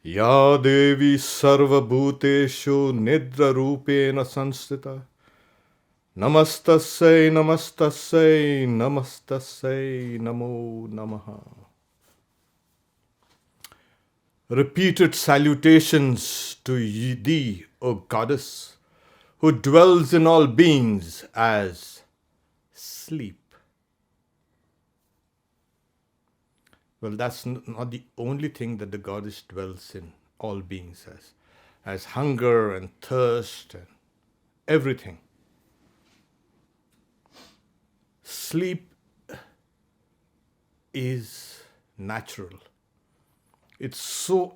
Ya Devi Sarva Bhuteshu Nidra Rupena Sanstita Namastasai Namastasai Namastasai Namo Namaha. Repeated salutations to thee, O Goddess, who dwells in all beings as sleep. Well, that's not the only thing that the Goddess dwells in all beings as hunger and thirst and everything. Sleep is natural. It's so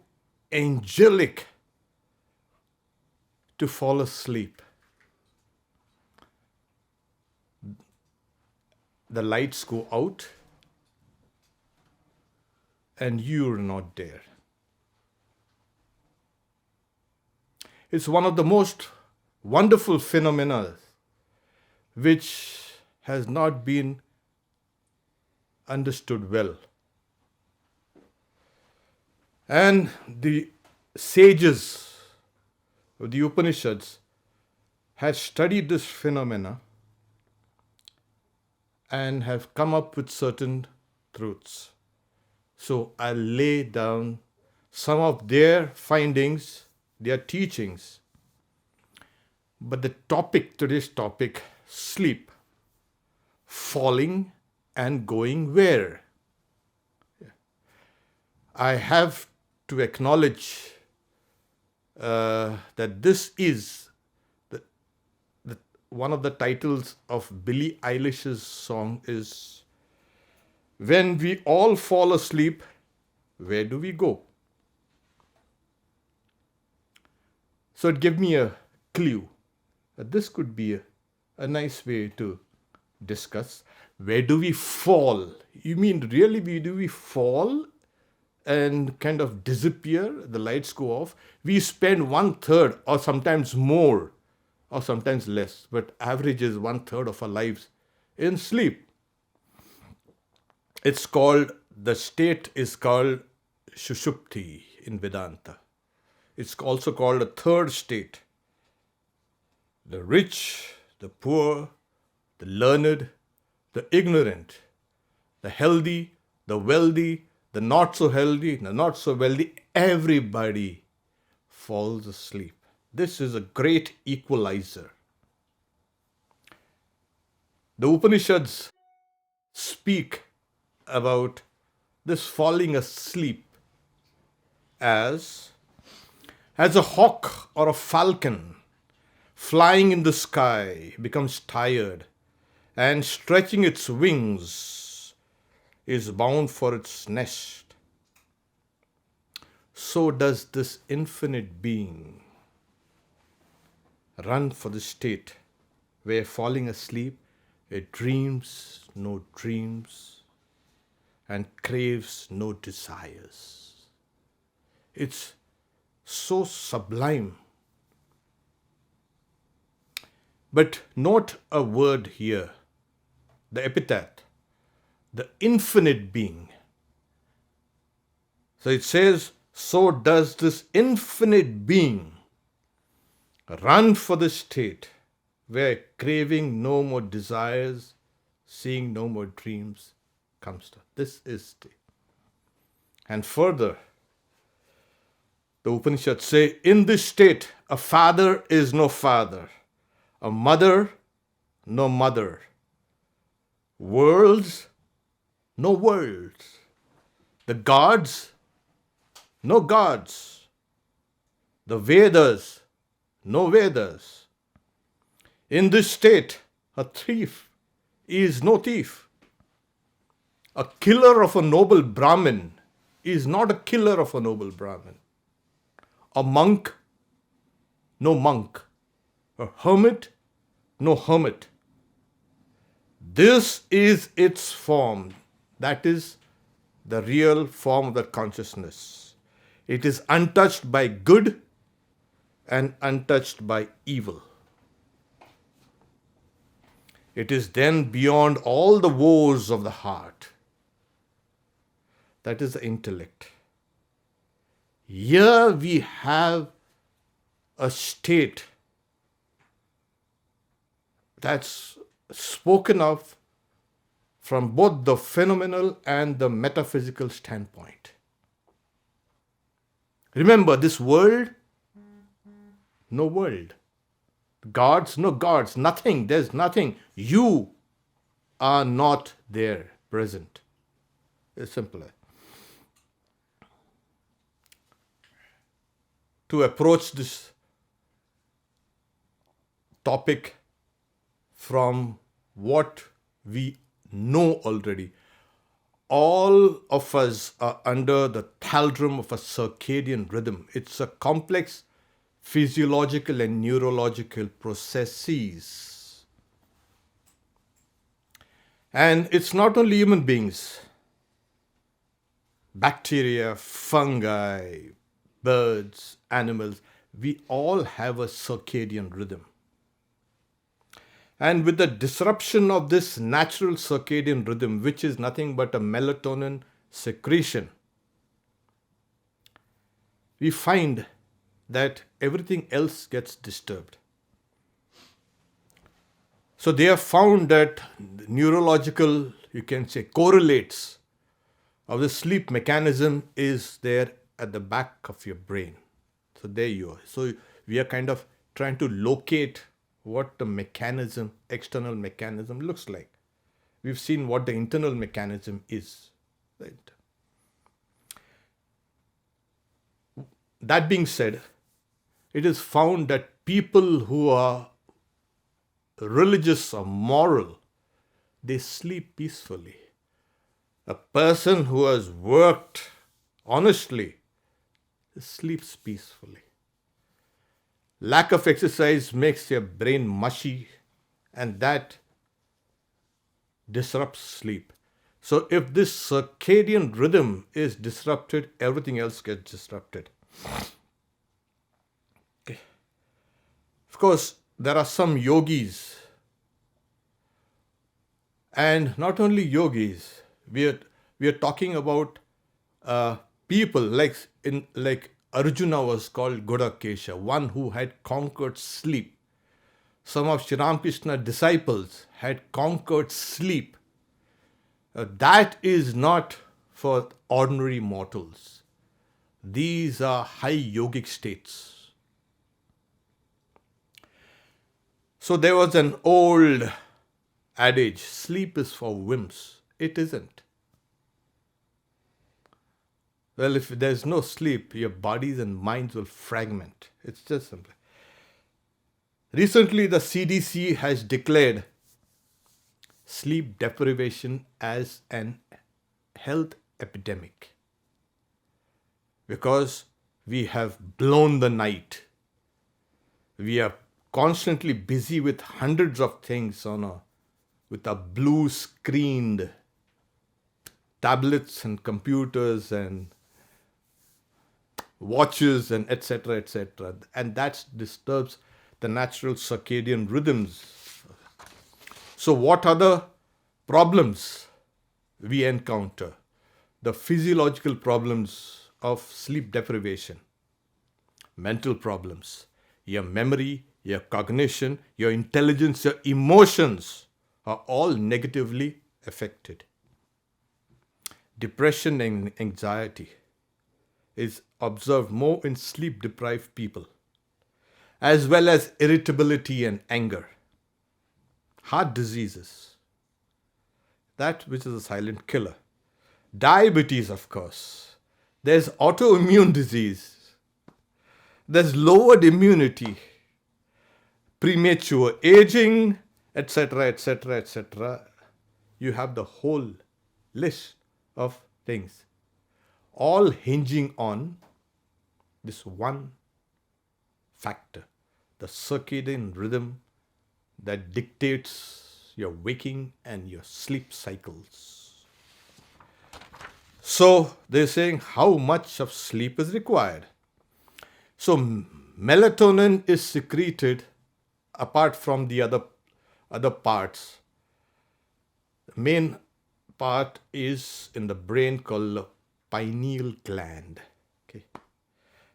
angelic to fall asleep. The lights go out and you're not there. It's one of the most wonderful phenomena which has not been understood well. And the sages of the Upanishads have studied this phenomena and have come up with certain truths. So I'll lay down some of their findings, their teachings. But the topic, today's topic, sleep, falling and going where? I have to acknowledge that this is one of the titles of Billie Eilish's song is When We All Fall Asleep, Where Do We Go? So it gave me a clue that this could be a nice way to discuss. Where do we fall? You mean really do we fall and kind of disappear? The lights go off. We spend 1/3 or sometimes more or sometimes less, but average is 1/3 of our lives in sleep. It's called, the state is called Sushupti in Vedanta. It's also called a third state. The rich, the poor, the learned, the ignorant, the healthy, the wealthy, the not so healthy, the not so wealthy, everybody falls asleep. This is a great equalizer. The Upanishads speak about this falling asleep as a hawk or a falcon flying in the sky becomes tired and stretching its wings is bound for its nest. So does this infinite being run for the state where falling asleep it dreams no dreams and craves no desires. It's so sublime. But note a word here, the epithet, the infinite being. So it says, so does this infinite being run for the state where craving no more desires, seeing no more dreams comes to. This is state. And further, the Upanishads say, in this state, a father is no father, a mother, no mother, worlds, no worlds, the gods, no gods, the Vedas, no Vedas. In this state, a thief is no thief. A killer of a noble Brahmin is not a killer of a noble Brahmin. A monk, no monk. A hermit, no hermit. This is its form. That is the real form of that consciousness. It is untouched by good and untouched by evil. It is then beyond all the woes of the heart. That is the intellect. Here we have a state that's spoken of from both the phenomenal and the metaphysical standpoint. Remember, this world, no world. Gods, no gods. Nothing. There's nothing. You are not there, present. It's simpler. To approach this topic from what we know already, all of us are under the thraldom of a circadian rhythm. It's a complex physiological and neurological processes. And it's not only human beings, bacteria, fungi, birds, animals, we all have a circadian rhythm. And with the disruption of this natural circadian rhythm, which is nothing but a melatonin secretion, we find that everything else gets disturbed. So they have found that neurological, you can say, correlates of the sleep mechanism is there at the back of your brain. So there you are. So we are kind of trying to locate what the mechanism, external mechanism looks like. We've seen what the internal mechanism is. Right? That being said, it is found that people who are religious or moral, they sleep peacefully. A person who has worked honestly sleeps peacefully. Lack of exercise makes your brain mushy, and that disrupts sleep. So if this circadian rhythm is disrupted, everything else gets disrupted. Okay. Of course, there are some yogis, and not only yogis. We are talking about people like Arjuna was called Godakesha, one who had conquered sleep. Some of Sri Ramakrishna's disciples had conquered sleep. That is not for ordinary mortals. These are high yogic states. So there was an old adage, sleep is for wimps. It isn't. Well, if there's no sleep, your bodies and minds will fragment. It's just simple. Recently, the CDC has declared sleep deprivation as an health epidemic because we have blown the night. We are constantly busy with hundreds of things with a blue screened tablets and computers and watches and etc., etc. And that disturbs the natural circadian rhythms. So what are the problems we encounter? The physiological problems of sleep deprivation, mental problems, your memory, your cognition, your intelligence, your emotions are all negatively affected. Depression and anxiety is observed more in sleep-deprived people, as well as irritability and anger. Heart diseases, that which is a silent killer. Diabetes, of course. There's autoimmune disease. There's lowered immunity, premature aging, etc., etc., etc. You have the whole list of things, all hinging on this one factor, the circadian rhythm that dictates your waking and your sleep cycles. So they're saying how much of sleep is required. So melatonin is secreted apart from the other parts. The main part is in the brain called the pineal gland. Okay.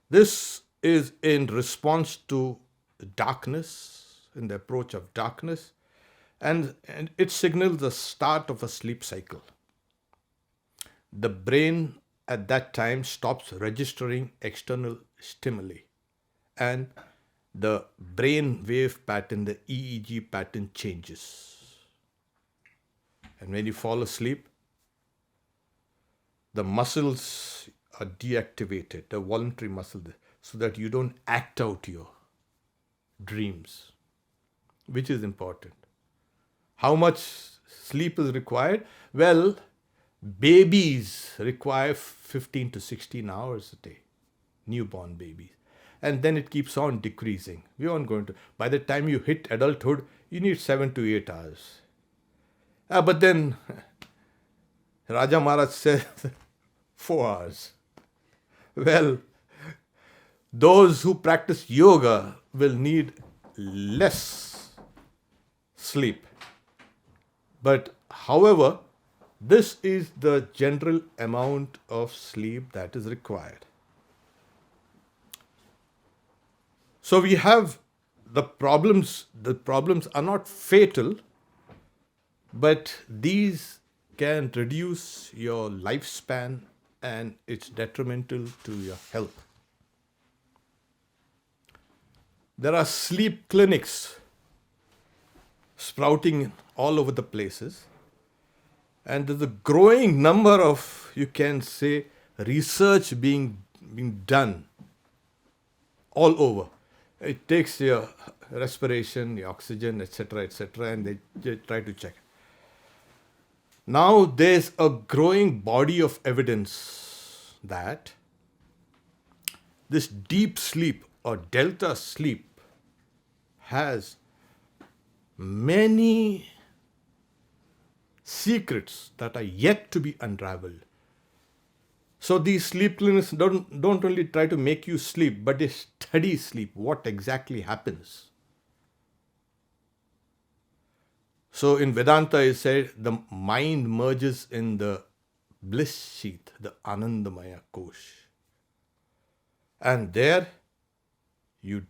This is in response to darkness, in the approach of darkness, and it signals the start of a sleep cycle. The brain at that time stops registering external stimuli, and the brain wave pattern, the EEG pattern, changes. And when you fall asleep, the muscles are deactivated, the voluntary muscle, so that you don't act out your dreams, which is important. How much sleep is required? Well, babies require 15 to 16 hours a day, newborn babies. And then it keeps on decreasing. We aren't going to, by the time you hit adulthood, you need 7 to 8 hours. But then Raja Maharaj says 4 hours. Well, those who practice yoga will need less sleep. But however, this is the general amount of sleep that is required. So we have the problems. The problems are not fatal, but these can reduce your lifespan and it's detrimental to your health. There are sleep clinics sprouting all over the places, and there's a growing number of, you can say, research being done all over. It takes your respiration, your oxygen, etc., and they try to check. Now there's a growing body of evidence that this deep sleep or delta sleep has many secrets that are yet to be unraveled. So these sleep clinics don't only try to make you sleep, but they study sleep, what exactly happens. So in Vedanta it said the mind merges in the bliss sheath, the Anandamaya Kosh. And there you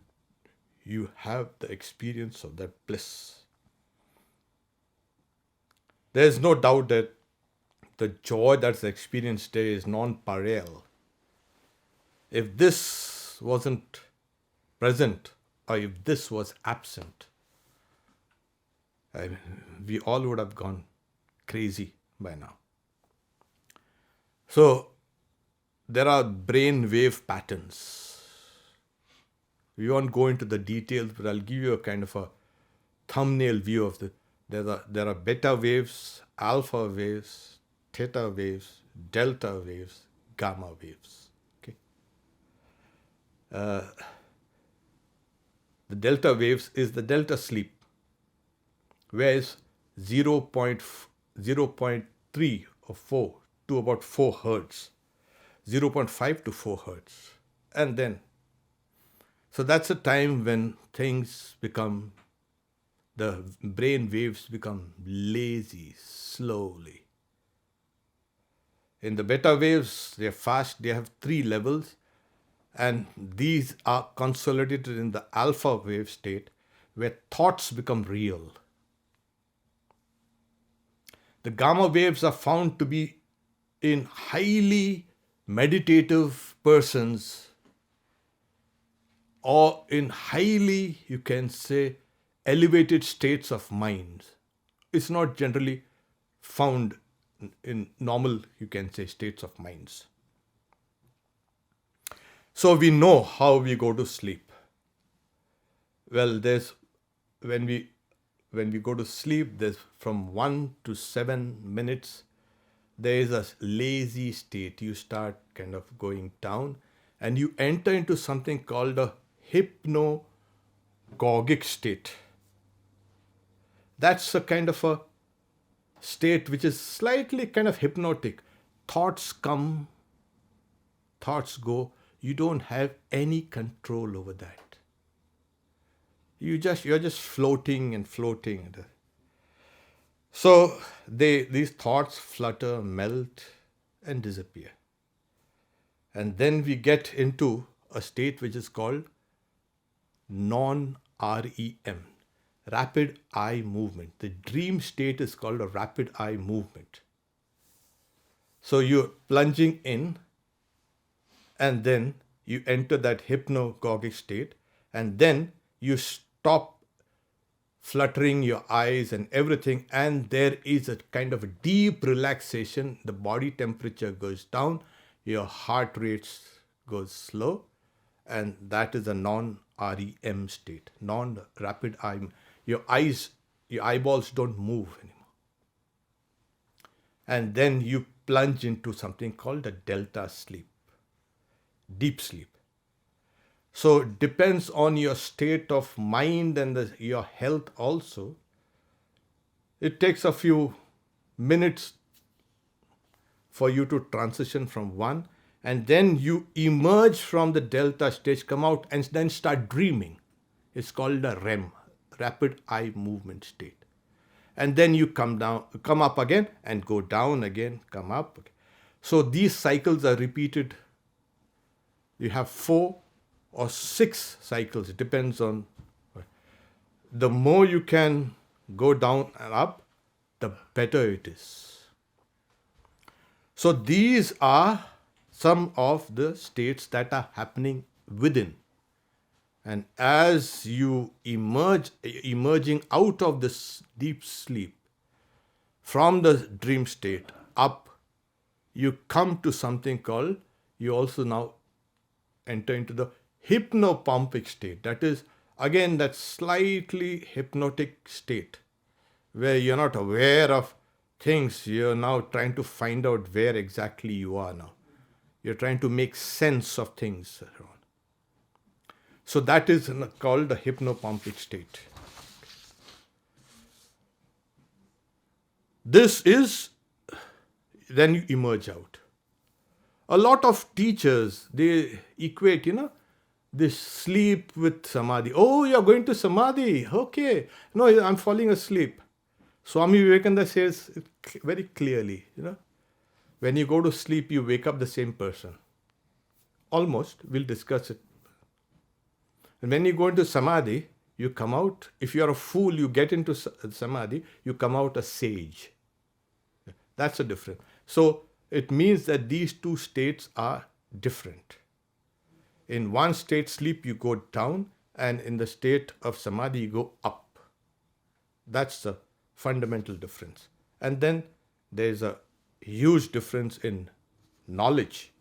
have the experience of that bliss. There is no doubt that the joy that's experienced there is non-pareil. If this wasn't present, or if this was absent, we all would have gone crazy by now. So there are brain wave patterns. We won't go into the details, but I'll give you a kind of a thumbnail view of the. There are beta waves, alpha waves, theta waves, delta waves, gamma waves. Okay. The delta waves is the delta sleep, whereas 0.3 or 4 to about 4 hertz, 0.5 to 4 hertz. And then, so that's a time when things become, the brain waves become lazy slowly. In the beta waves, they are fast, they have 3 levels, and these are consolidated in the alpha wave state where thoughts become real. The gamma waves are found to be in highly meditative persons or in highly, you can say, elevated states of mind. It's not generally found in normal, you can say, states of minds. So we know how we go to sleep. Well, there's when we go to sleep, there's from 1 to 7 minutes, there is a lazy state. You start kind of going down and you enter into something called a hypnagogic state. That's a kind of a state which is slightly kind of hypnotic. Thoughts come, thoughts go. You don't have any control over that. You're just floating and floating. So these thoughts flutter, melt, and disappear. And then we get into a state which is called non-REM, rapid eye movement. The dream state is called a rapid eye movement. So you're plunging in, and then you enter that hypnagogic state, and then you stop fluttering your eyes and everything, and there is a kind of a deep relaxation. The body temperature goes down, your heart rate goes slow, and that is a non-REM state, non-rapid eye. Your eyeballs don't move anymore. And then you plunge into something called a delta sleep, deep sleep. So it depends on your state of mind and your health also. It takes a few minutes for you to transition from one, and then you emerge from the delta stage, come out, and then start dreaming. It's called a REM, rapid eye movement state. And then you come up again, and go down again, come up. So these cycles are repeated. You have 4 or 6 cycles. It depends on. The more you can go down and up, the better it is. So these are some of the states that are happening within. And as you emerging out of this deep sleep, from the dream state up, you come to something called, you also now enter into the hypnopompic state. That is, again, that slightly hypnotic state where you're not aware of things. You're now trying to find out where exactly you are now. You're trying to make sense of things around. So that is called the hypnopompic state. This is, then you emerge out. A lot of teachers, they equate, this sleep with samadhi. Oh, you're going to samadhi. Okay. No, I'm falling asleep. Swami Vivekananda says it very clearly, when you go to sleep, you wake up the same person. Almost. We'll discuss it. And when you go into samadhi, you come out. If you're a fool, you get into samadhi, you come out a sage. That's the difference. So it means that these two states are different. In one state, sleep, you go down, and in the state of samadhi, you go up. That's the fundamental difference. And then there's a huge difference in knowledge.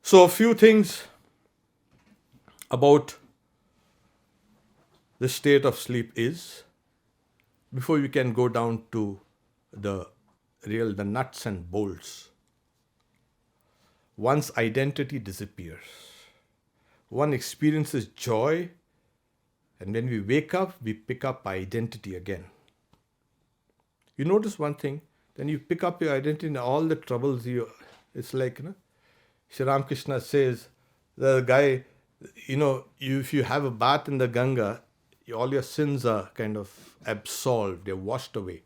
So a few things about the state of sleep is, before we can go down to the nuts and bolts. One's identity disappears. One experiences joy, and when we wake up, we pick up identity again. You notice one thing, then you pick up your identity and all the troubles it's like, Sri Ramakrishna says, the guy, if you have a bath in the Ganga, all your sins are kind of absolved, they're washed away.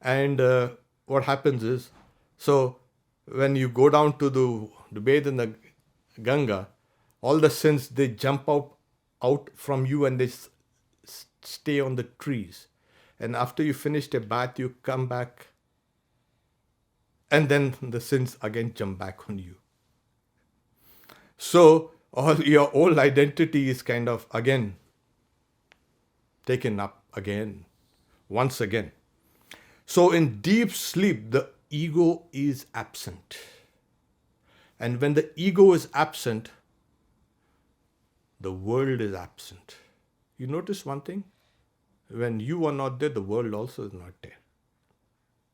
And what happens is, so when you go down to the bathe in the Ganga, all the sins, they jump out from you and they stay on the trees. And after you finish the bath, you come back, and then the sins again jump back on you. So all your old identity is kind of again taken up again, once again. So in deep sleep, the ego is absent. And when the ego is absent, the world is absent. You notice one thing? When you are not there, the world also is not there.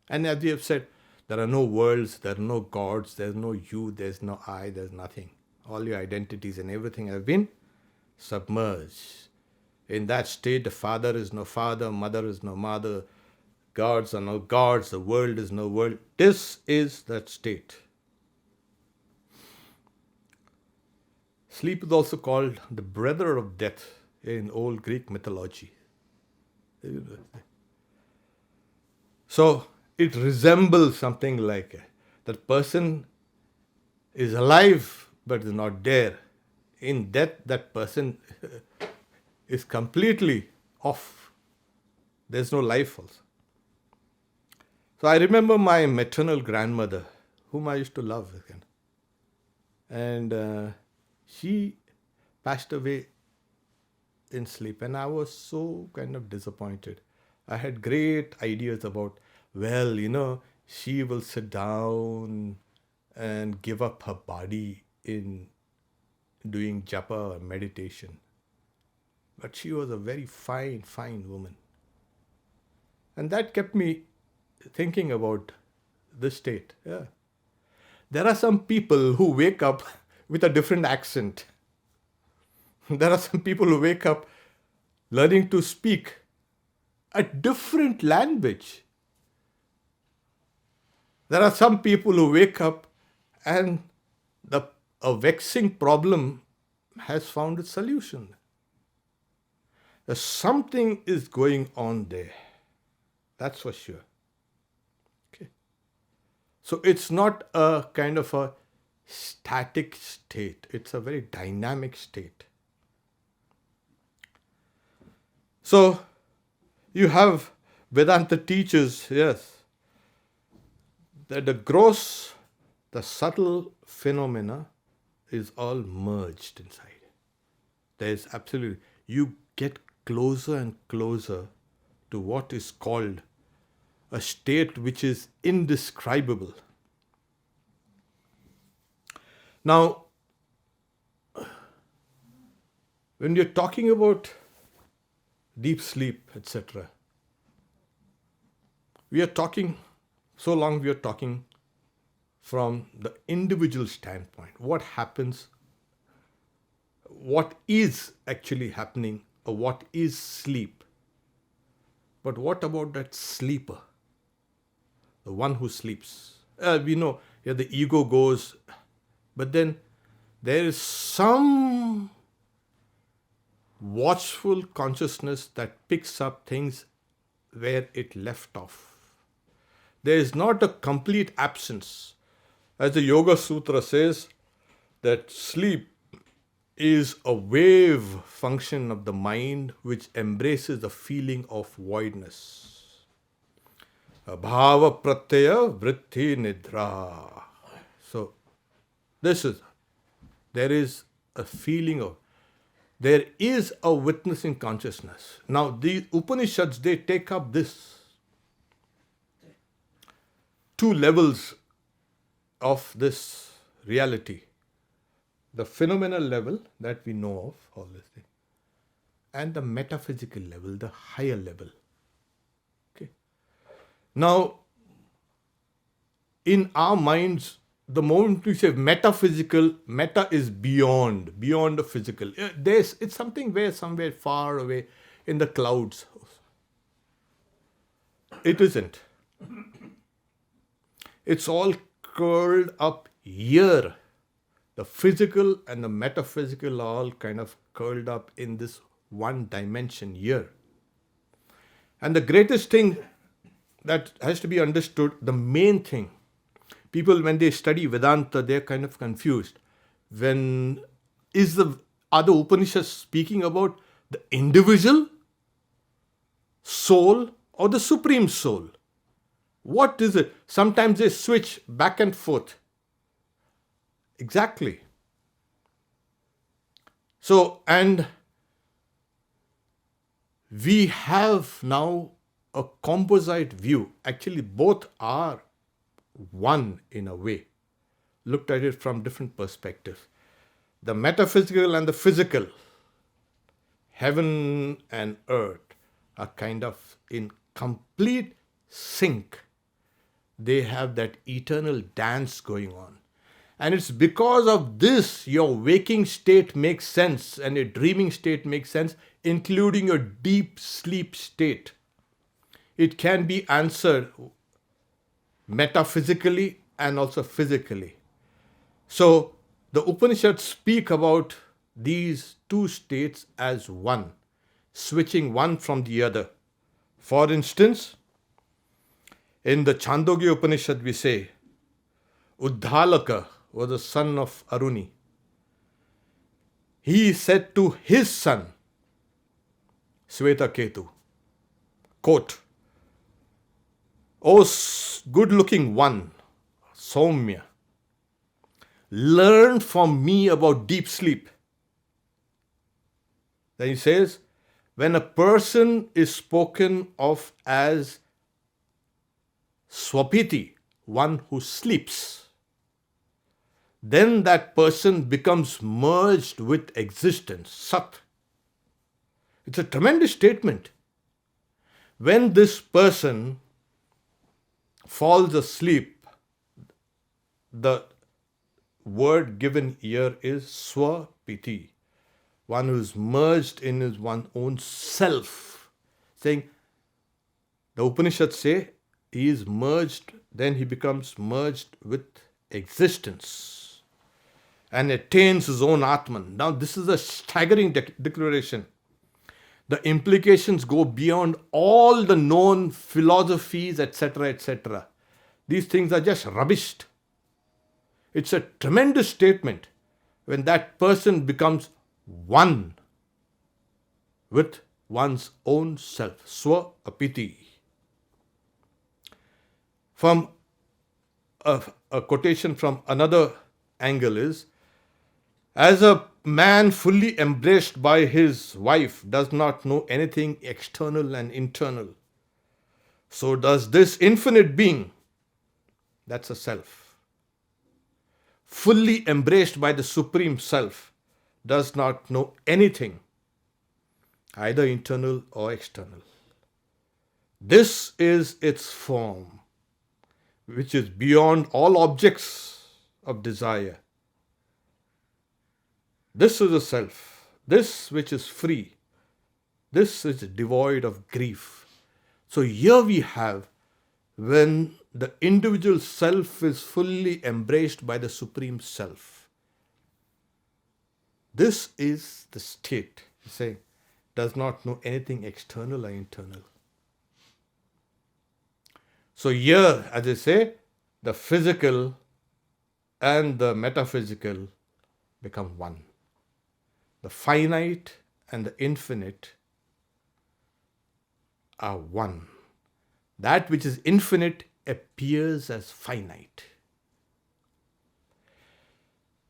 And as we have said, there are no worlds, there are no gods, there's no you, there's no I, there's nothing. All your identities and everything have been submerged. In that state, the father is no father, mother is no mother, gods are no gods, the world is no world. This is that state. Sleep is also called the brother of death in old Greek mythology. So it resembles something like that person is alive but is not there. In death, that person is completely off. There's no life also. So I remember my maternal grandmother, whom I used to love again. And she passed away in sleep, and I was so kind of disappointed. I had great ideas about, she will sit down and give up her body in doing japa or meditation. But she was a very fine, fine woman. And that kept me thinking about this state. Yeah. There are some people who wake up with a different accent. There are some people who wake up learning to speak a different language. There are some people who wake up and a vexing problem has found its solution. Something is going on there. That's for sure. Okay. So it's not a kind of a static state. It's a very dynamic state. So you have Vedanta teaches, yes, that the gross, the subtle phenomena is all merged inside. There is absolutely, you get closer and closer to what is called a state which is indescribable. Now, when you're talking about deep sleep, etc., we are talking from the individual standpoint. What happens, what is actually happening, or what is sleep? But what about that sleeper? The one who sleeps. We know, the ego goes, but then there is some watchful consciousness that picks up things where it left off. There is not a complete absence. As the Yoga Sutra says, that sleep is a wave function of the mind which embraces the feeling of voidness. Abhava pratyaya vritti nidra. So, there is a feeling of, there is a witnessing consciousness. Now, the Upanishads, they take up this two levels of this reality. The phenomenal level that we know of, all this thing, and the metaphysical level, the higher level. Okay. Now, in our minds, the moment we say metaphysical, meta is beyond the physical. It's something somewhere far away in the clouds. It isn't. It's all curled up here. The physical and the metaphysical are all kind of curled up in this one dimension here. And the greatest thing that has to be understood, the main thing, people when they study Vedanta, they're kind of confused. Are the Upanishads speaking about the individual soul or the supreme soul? What is it? Sometimes they switch back and forth. Exactly. So, and we have now a composite view. Actually, both are one in a way, looked at it from different perspectives. The metaphysical and the physical, heaven and earth, are kind of in complete sync. They have that eternal dance going on. And it's because of this your waking state makes sense and your dreaming state makes sense, including your deep sleep state. It can be answered metaphysically and also physically. So the Upanishads speak about these two states as one, switching one from the other. For instance, in the Chandogya Upanishad we say, Uddhalaka was the son of Aruni. He said to his son, Svetaketu, quote, "O good-looking one, Soumya, learn from me about deep sleep." Then he says, when a person is spoken of as Swapiti, one who sleeps, then that person becomes merged with existence, Sat. It's a tremendous statement. When this person falls asleep, the word given here is Swapiti, one who is merged in his one own self. Saying, the Upanishads say, he is merged, then he becomes merged with existence and attains his own Atman. Now this is a staggering declaration. The implications go beyond all the known philosophies, etc., etc. These things are just rubbished. It's a tremendous statement when that person becomes one with one's own self, Swa-apiti. From a quotation from another angle is, as a man fully embraced by his wife does not know anything external and internal, so does this infinite being, that's a self, fully embraced by the Supreme Self, does not know anything, either internal or external. This is its form, which is beyond all objects of desire. This is a self, this which is free, this is devoid of grief. So here we have, when the individual self is fully embraced by the Supreme Self, this is the state, saying, does not know anything external or internal. So here, as I say, the physical and the metaphysical become one. The finite and the infinite are one. That which is infinite appears as finite.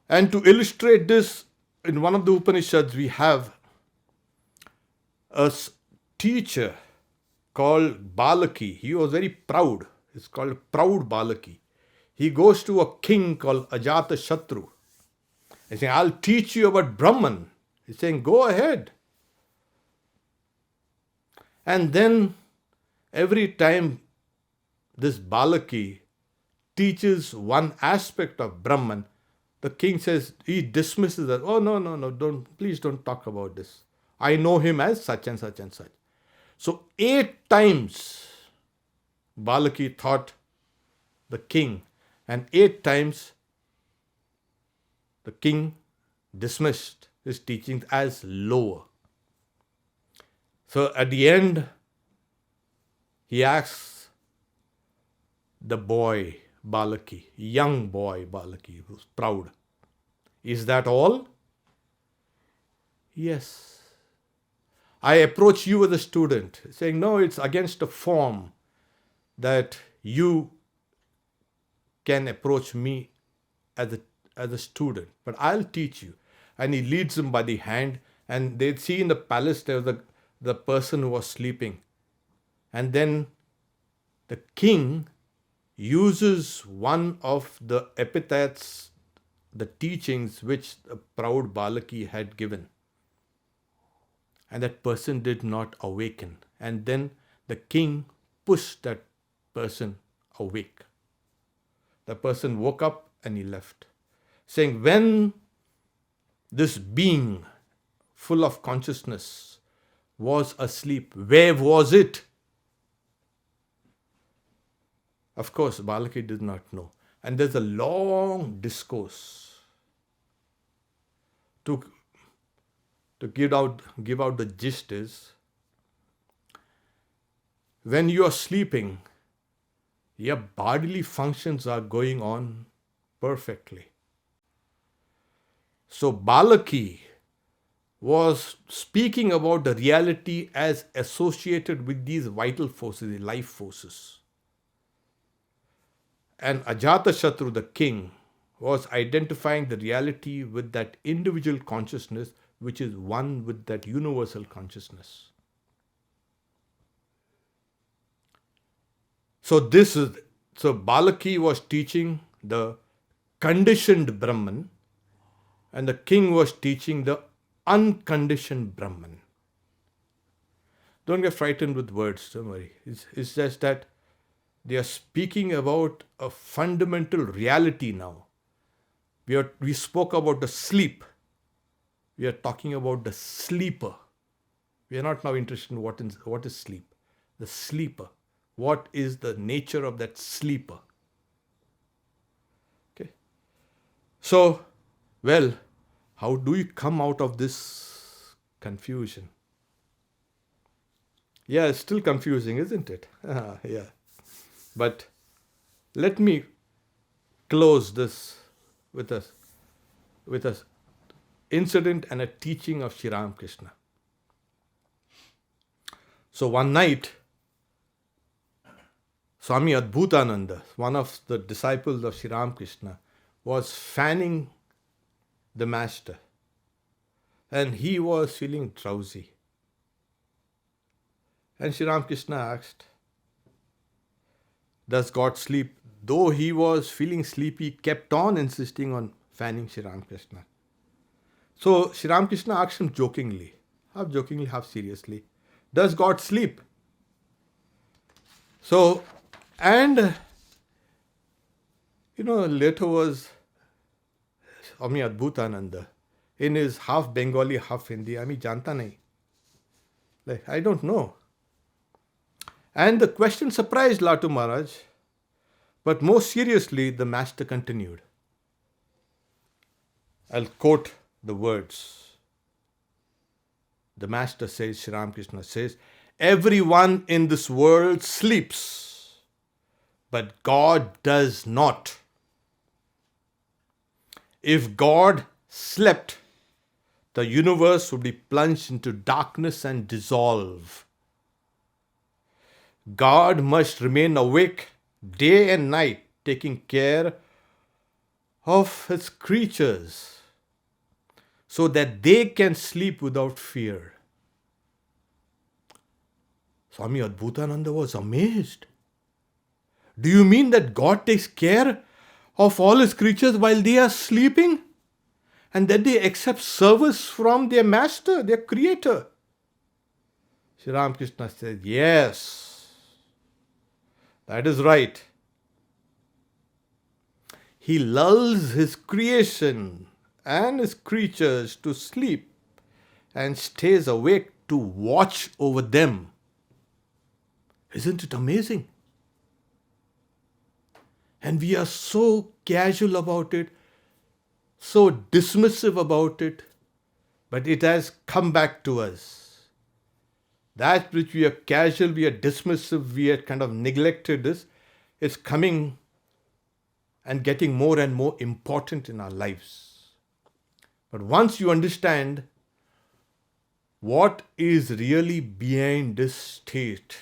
And to illustrate this, in one of the Upanishads, we have a teacher called Balaki. He was very proud. It's called Proud Balaki. He goes to a king called Ajata Shatru. He's saying, I'll teach you about Brahman. He's saying, go ahead. And then every time this Balaki teaches one aspect of Brahman, the king says, he dismisses that. Oh, no, please don't talk about this. I know him as such and such and such. So 8 times Balaki taught the king, and 8 times the king dismissed his teachings as lower. So at the end, he asks the boy Balaki, young boy Balaki, who's proud, is that all? Yes. I approach you as a student, saying, no, it's against the form that you can approach me as a student, but I'll teach you. And he leads him by the hand, and they see in the palace there was the person who was sleeping. And then the king uses one of the epithets, the teachings which the proud Balaki had given. And that person did not awaken. And then the king pushed that person awake. The person woke up and he left, saying, when this being full of consciousness was asleep, where was it? Of course, Balaki did not know. And there's a long discourse to give out the gist is, when you are sleeping, your bodily functions are going on perfectly. So Balaki was speaking about the reality as associated with these vital forces, the life forces. And Ajatashatru, the king, was identifying the reality with that individual consciousness which is one with that universal consciousness. So Balaki was teaching the conditioned Brahman, and the king was teaching the unconditioned Brahman. Don't get frightened with words, don't worry. It's just that they are speaking about a fundamental reality now. We spoke about the sleep. We are talking about the sleeper. We are not now interested in what is sleep. The sleeper. What is the nature of that sleeper? Okay. So, well, how do you come out of this confusion? Yeah, it's still confusing, isn't it? Yeah. But let me close this with a incident and a teaching of Sri Ramakrishna. So one night, Swami Adbhutananda, one of the disciples of Sri Ramakrishna, was fanning the master, and he was feeling drowsy. And Sri Ramakrishna asked, "Does God sleep?" Though he was feeling sleepy, kept on insisting on fanning Sri Ramakrishna. So Sri Ramakrishna asked him jokingly, half seriously, "Does God sleep?" So, and later was Swami Adbhutananda in his half Bengali, half Hindi. Janta nahi. Like, I don't know. And the question surprised Latu Maharaj. But more seriously, the master continued. I'll quote the words. The master says, Sri Ramakrishna says, "Everyone in this world sleeps, but God does not. If God slept, the universe would be plunged into darkness and dissolve. God must remain awake day and night, taking care of his creatures so that they can sleep without fear." Swami Adbhutananda was amazed. "Do you mean that God takes care of all his creatures while they are sleeping? And that they accept service from their master, their creator?" Sri Ramakrishna said, "Yes, that is right. He lulls his creation and his creatures to sleep and stays awake to watch over them." Isn't it amazing? And we are so casual about it, so dismissive about it, but it has come back to us. That which we are casual, we are dismissive, we are kind of neglected is coming and getting more and more important in our lives. But once you understand what is really behind this state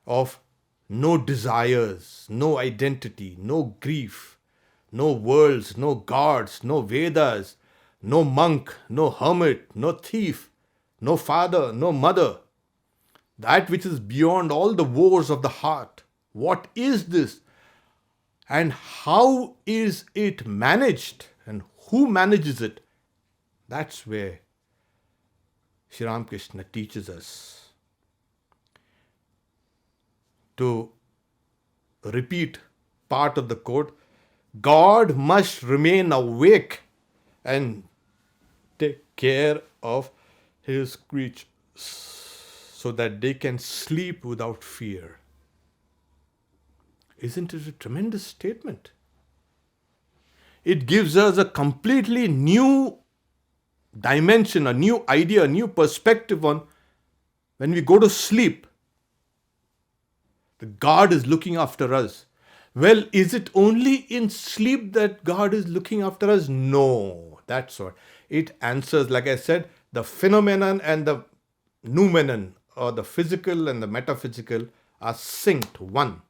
of no desires, no identity, no grief, no worlds, no gods, no Vedas, no monk, no hermit, no thief, no father, no mother, that which is beyond all the wars of the heart. What is this? And how is it managed? And who manages it? That's where Sri Ramakrishna teaches us. To repeat part of the quote, God must remain awake and take care of his creatures so that they can sleep without fear. Isn't it a tremendous statement? It gives us a completely new dimension, a new idea, a new perspective on when we go to sleep. The God is looking after us. Well, is it only in sleep that God is looking after us? No, that's what. It answers, like I said, the phenomenon and the noumenon, or the physical and the metaphysical, are synced, one.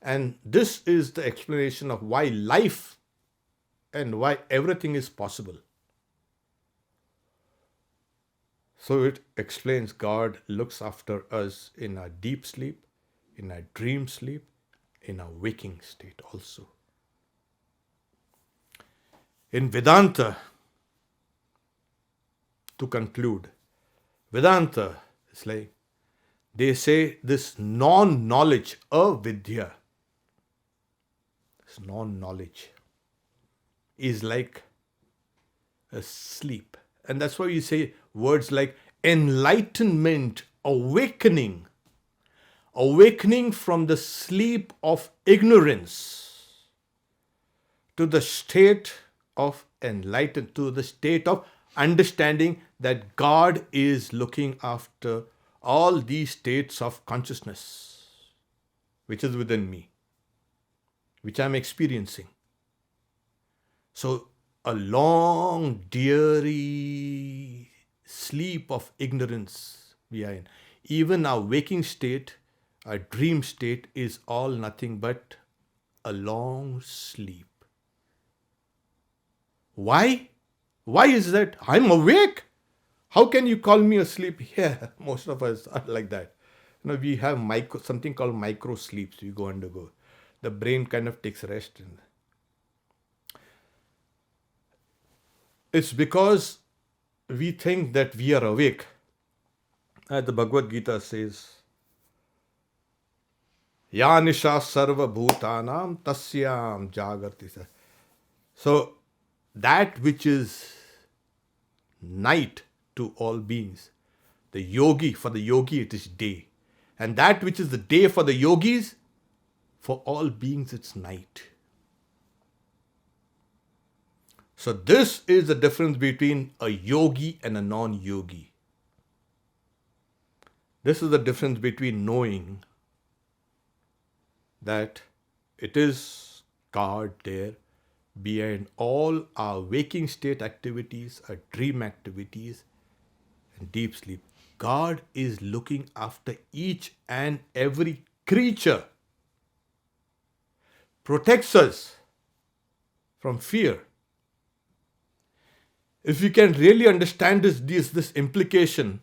And this is the explanation of why life and why everything is possible. So it explains God looks after us in our deep sleep, in our dream sleep, in our waking state also. In Vedanta, to conclude, Vedanta is like, they say this non-knowledge, avidya, this non-knowledge is like a sleep. And that's why you say words like enlightenment, awakening, awakening from the sleep of ignorance to the state of enlightenment, to the state of understanding that God is looking after all these states of consciousness, which is within me, which I'm experiencing. So a long, dreary sleep of ignorance we are in. Even our waking state, our dream state, is all nothing but a long sleep. Why? Why is that? I'm awake. How can you call me asleep? Yeah, most of us are like that. We have something called micro sleeps we go undergo. The brain kind of takes rest. It's because we think that we are awake. As the Bhagavad Gita says, Ya nisha sarva bhutanam tasyam jagarti. So that which is night to all beings, for the yogi it is day. And that which is the day for the yogis, for all beings it's night. So this is the difference between a yogi and a non-yogi. This is the difference between knowing that it is God there behind all our waking state activities, our dream activities, and deep sleep. God is looking after each and every creature, protects us from fear. If you can really understand this implication,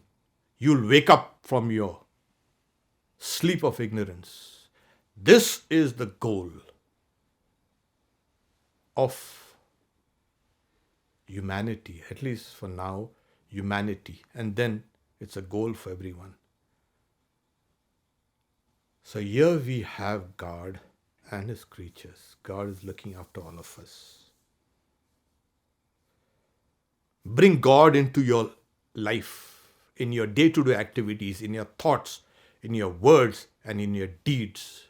you'll wake up from your sleep of ignorance. This is the goal of humanity, at least for now, humanity. And then it's a goal for everyone. So here we have God and His creatures. God is looking after all of us. Bring God into your life, in your day-to-day activities, in your thoughts, in your words, and in your deeds.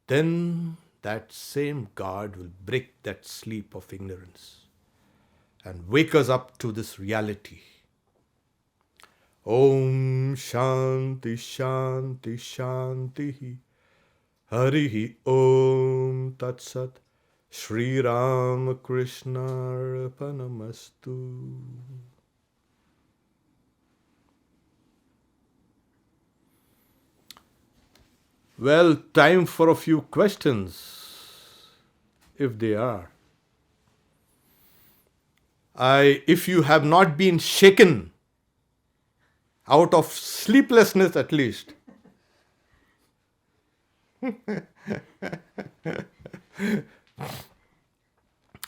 Then that same God will break that sleep of ignorance and wake us up to this reality. Om Shanti Shanti Shanti Harihi Om Tat Sat Shri Ramakrishna Arpanamastu. Well, time for a few questions, if they are. If you have not been shaken out of sleeplessness at least,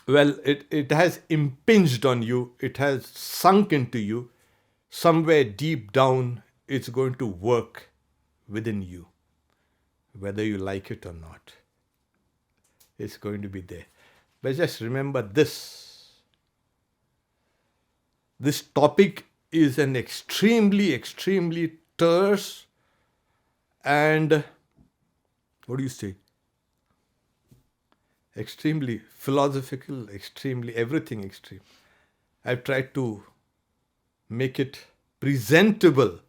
well, it has impinged on you, it has sunk into you. Somewhere deep down, it's going to work within you, whether you like it or not. It's going to be there. But just remember this. This topic is an extremely, extremely terse and, extremely philosophical, extremely everything extreme. I've tried to make it presentable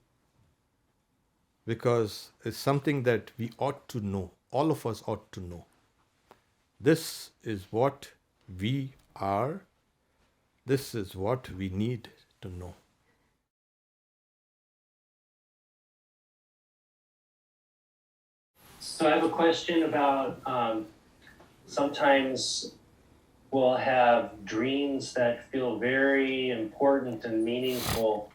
because it's something that we ought to know. All of us ought to know. This is what we are. This is what we need to know. So I have a question about sometimes we'll have dreams that feel very important and meaningful,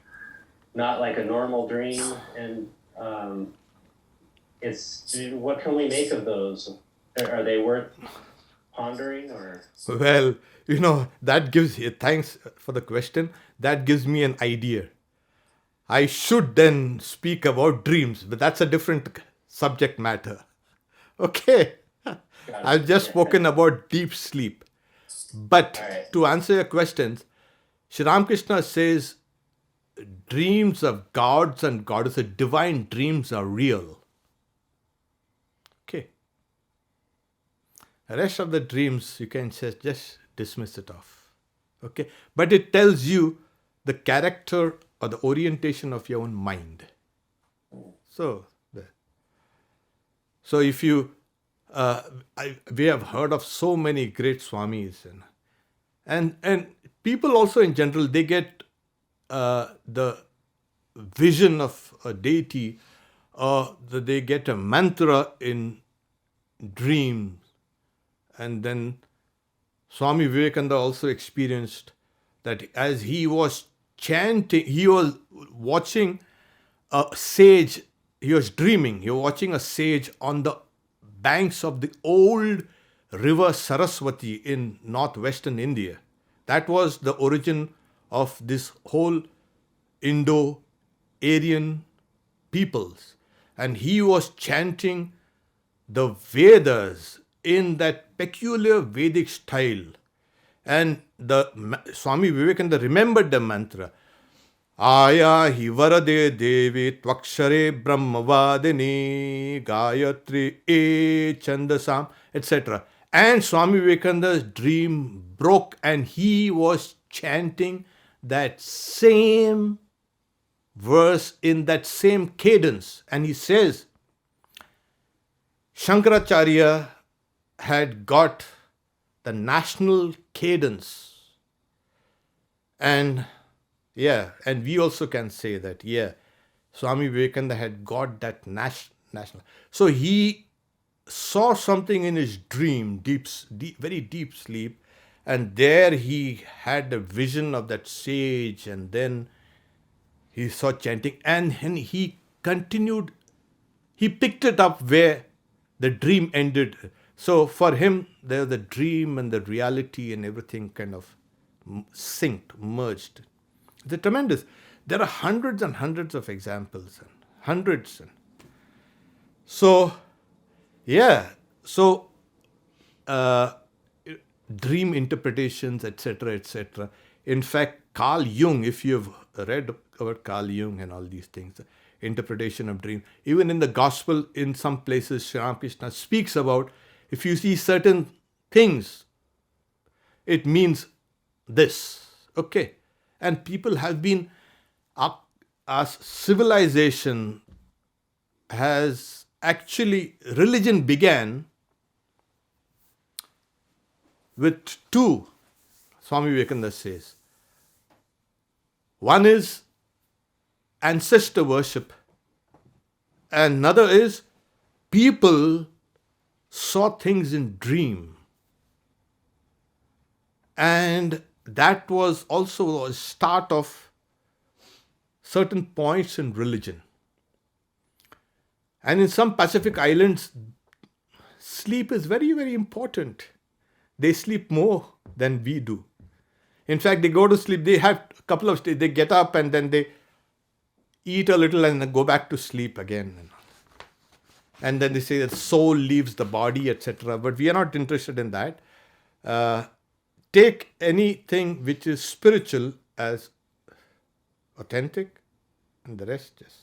not like a normal dream. And what can we make of those? Are they worth pondering or? Well, that gives you, thanks for the question. That gives me an idea. I should then speak about dreams, but that's a different subject matter. Okay. I've just spoken about deep sleep. But Right. to answer your questions, Sri Ramakrishna says dreams of gods and goddesses, divine dreams are real. Okay. The rest of the dreams, you can just dismiss it off. Okay. But it tells you the character or the orientation of your own mind. So if you, we have heard of so many great swamis, and people also in general, they get the vision of a deity, or they get a mantra in dreams, and then Swami Vivekananda also experienced that as he was chanting, he was watching a sage, he was dreaming, he was watching a sage on the banks of the old river Saraswati in northwestern India. That was the origin of this whole Indo-Aryan peoples. And he was chanting the Vedas in that peculiar Vedic style. And the Swami Vivekananda remembered the mantra, Aya hi varade devi tvakshare brahmavadini gayatri e chandasam, etc. And Swami Vivekananda's dream broke and he was chanting that same verse in that same cadence. And he says, Shankaracharya had got the national cadence. And we also can say that, Swami Vivekananda had got that national. So he saw something in his dream, very deep sleep, and there he had a vision of that sage, and then he saw chanting, and he continued, he picked it up where the dream ended. So for him, there the dream and the reality and everything kind of synced, merged. It's tremendous. There are hundreds and hundreds of examples, and hundreds. So, dream interpretations, etc., etc. In fact, Carl Jung, if you've read about Carl Jung and all these things, interpretation of dream, even in the gospel, in some places, Sri Ramakrishna speaks about if you see certain things, it means this. Okay. And people have been, as civilization has actually, religion began with two, Swami Vivekananda says. One is ancestor worship, and another is people saw things in dream. And that was also a start of certain points in religion. And in some Pacific islands, sleep is very, very important. They sleep more than we do. In fact, they go to sleep, they have a couple of days, they get up and then they eat a little and then go back to sleep again. And then they say that soul leaves the body, etc. But we are not interested in that. Take anything which is spiritual as authentic, and the rest just.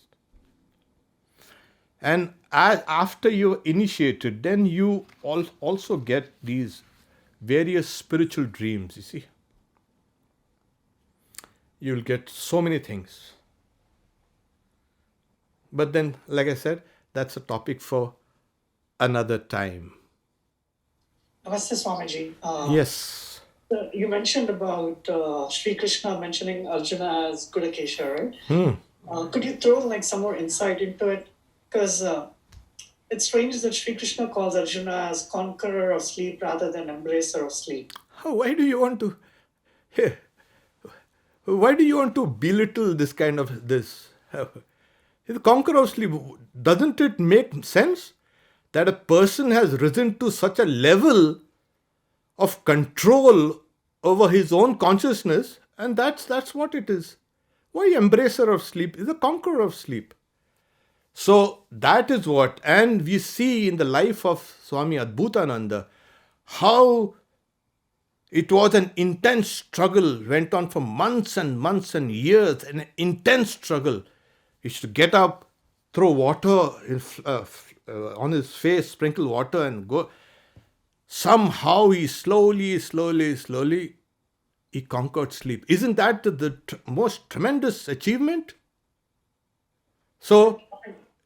And after you're initiated, then you also get these various spiritual dreams, you see. You'll get so many things. But then, like I said, that's a topic for another time. Namaste, Swamiji. Yes. You mentioned about Sri Krishna mentioning Arjuna as Gudakesha, right? Could you throw like some more insight into it? Because it's strange that Sri Krishna calls Arjuna as conqueror of sleep rather than embracer of sleep. Why do you want to? Why do you want to belittle this kind of this? The conqueror of sleep. Doesn't it make sense that a person has risen to such a level of control over his own consciousness, and that's what it is. Why embracer of sleep is a conqueror of sleep. So that is what, and we see in the life of Swami Adbhutananda how it was an intense struggle, went on for months and months and years, an intense struggle. He used to get up, throw water on his face, sprinkle water and go. Somehow he slowly, he conquered sleep. Isn't that the most tremendous achievement? So,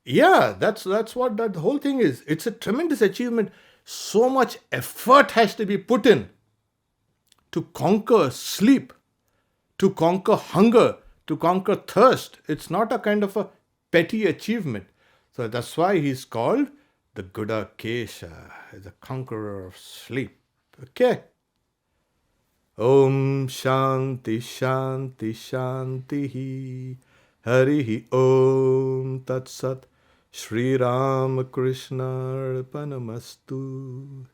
yeah, that's what that whole thing is. It's a tremendous achievement. So much effort has to be put in to conquer sleep, to conquer hunger, to conquer thirst. It's not a kind of a petty achievement. So that's why he's called the Gudakesha, the conqueror of sleep. Okay. Om Shanti Shanti Shanti Harihi Om Tat Sat Shri Ramakrishna Arpanamastu.